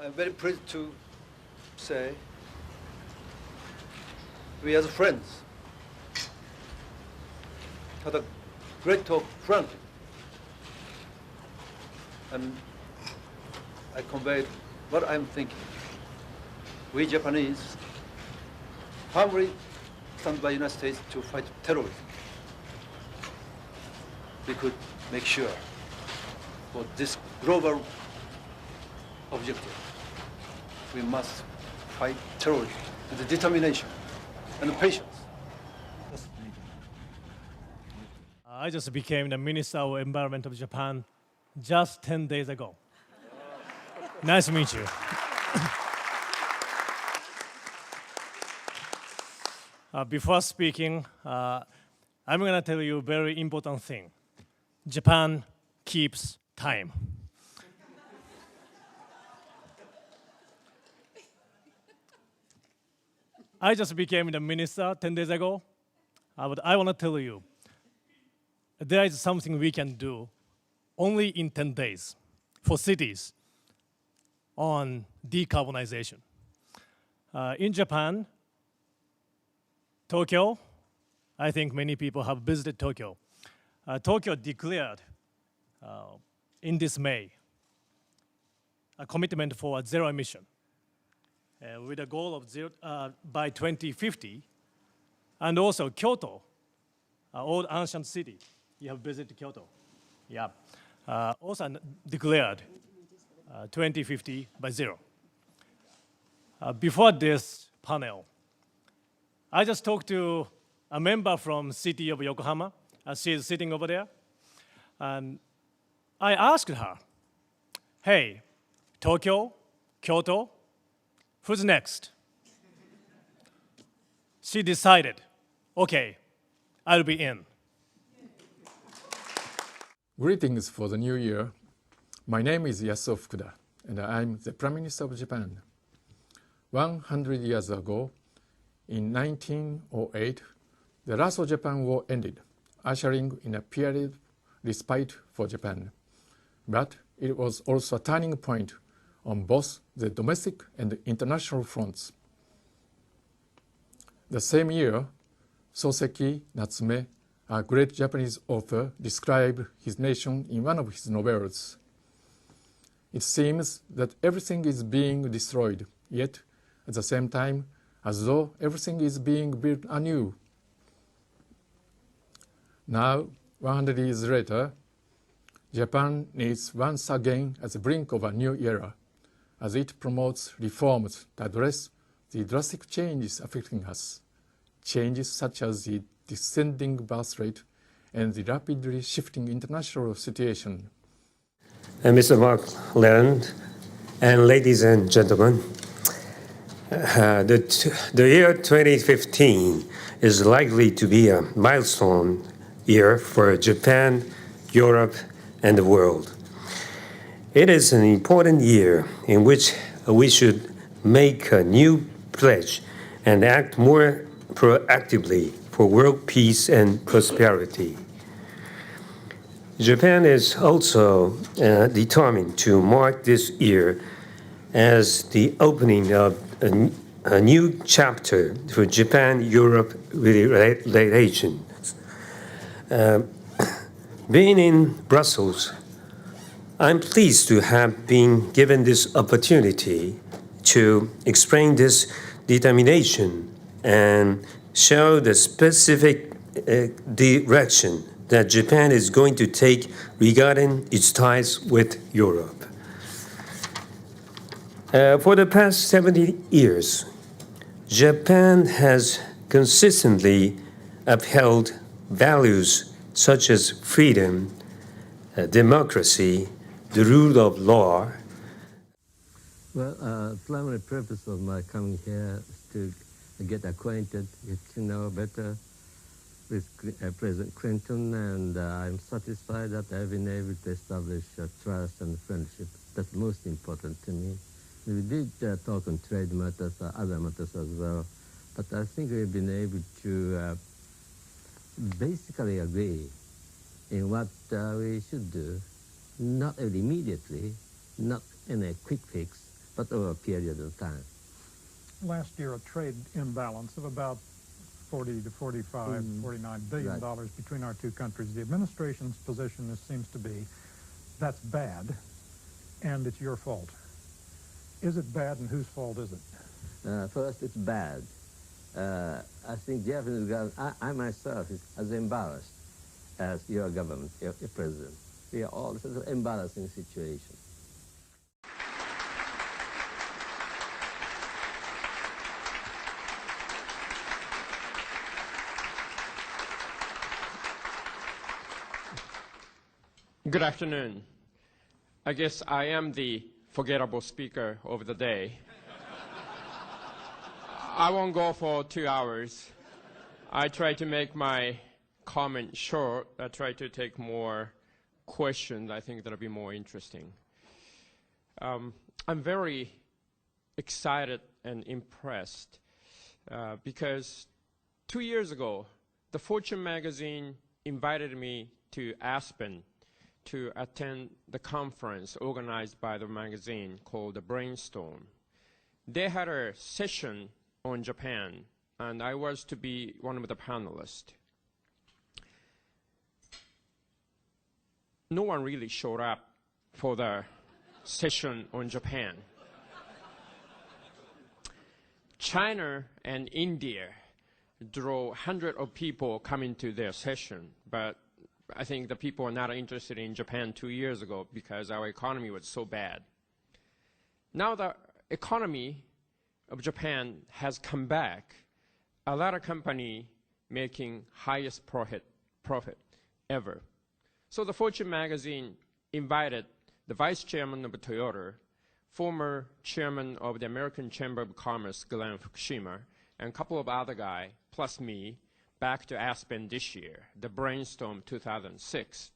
I'm very pleased to say we as friends had a great talk frankly. And I conveyed what I'm thinking. We Japanese firmly stand by the United States to fight terrorism. We could make sure for this global objective, we must fight terrorism with determination and patience. I just became the Minister of Environment of Japan just 10 days ago. Nice to meet you. Before speaking, I'm going to tell you a very important thing. Japan keeps time. I just became the minister 10 days ago, but I want to tell you, there is something we can do only in 10 days for cities on decarbonization. In Japan, Tokyo, I think many people have visited Tokyo. Tokyo declared in this May a commitment for zero emission with a goal of zero by 2050. And also Kyoto, old ancient city. You have visited Kyoto. Yeah. Also declared 2050 by zero. Before this panel, I just talked to a member from city of Yokohama. She is sitting over there. And I asked her, hey, Tokyo, Kyoto, who's next? She decided, okay, I'll be in. Greetings for the new year. My name is Yasuo Fukuda, and I'm the Prime Minister of Japan. 100 years ago, in 1908, the Russo-Japan War ended, ushering in a period of respite for Japan. But it was also a turning point on both the domestic and international fronts. The same year, Soseki Natsume, a great Japanese author, described his nation in one of his novels. It seems that everything is being destroyed, yet at the same time, as though everything is being built anew. Now, 100 years later, Japan is once again at the brink of a new era, as it promotes reforms to address the drastic changes affecting us, changes such as the descending birth rate and the rapidly shifting international situation. Mr. Mark Land, and ladies and gentlemen, the year 2015 is likely to be a milestone year for Japan, Europe, and the world. It is an important year in which we should make a new pledge and act more proactively for world peace and prosperity. Japan is also determined to mark this year as the opening of a new chapter for Japan-Europe relations. Being in Brussels, I'm pleased to have been given this opportunity to explain this determination and show the specific direction that Japan is going to take regarding its ties with Europe. For the past 70 years, Japan has consistently upheld values such as freedom, democracy, the rule of law. Well, primary purpose of my coming here is to get acquainted, get to know better with President Clinton, and I'm satisfied that I've been able to establish trust and friendship. That's most important to me. We did talk on trade matters, other matters as well, but I think we've been able to basically agree in what we should do, not immediately, not in a quick fix, but over a period of time. Last year, a trade imbalance of about 40 to 45, $49 billion between our two countries. The administration's position seems to be that's bad, and it's your fault. Is it bad, and whose fault is it? First, it's bad. I think Japanese government, I myself is as embarrassed as your government, your president. We are all, this is an embarrassing situation. Good afternoon. I guess I am the forgettable speaker of the day. I won't go for 2 hours. I try to make my comment short. I try to take more questions. I think that'll be more interesting. I'm very excited and impressed because 2 years ago, the Fortune magazine invited me to Aspen to attend the conference organized by the magazine called the Brainstorm. They had a session on Japan, and I was to be one of the panelists. No one really showed up for the session on Japan. China and India draw hundreds of people coming to their session, but I think the people are not interested in Japan 2 years ago because our economy was so bad. Now the economy of Japan has come back. A lot of companies making highest profit ever. So the Fortune magazine invited the vice chairman of Toyota, former chairman of the American Chamber of Commerce, Glenn Fukushima, and a couple of other guys, plus me, back to Aspen this year, the Brainstorm 2006.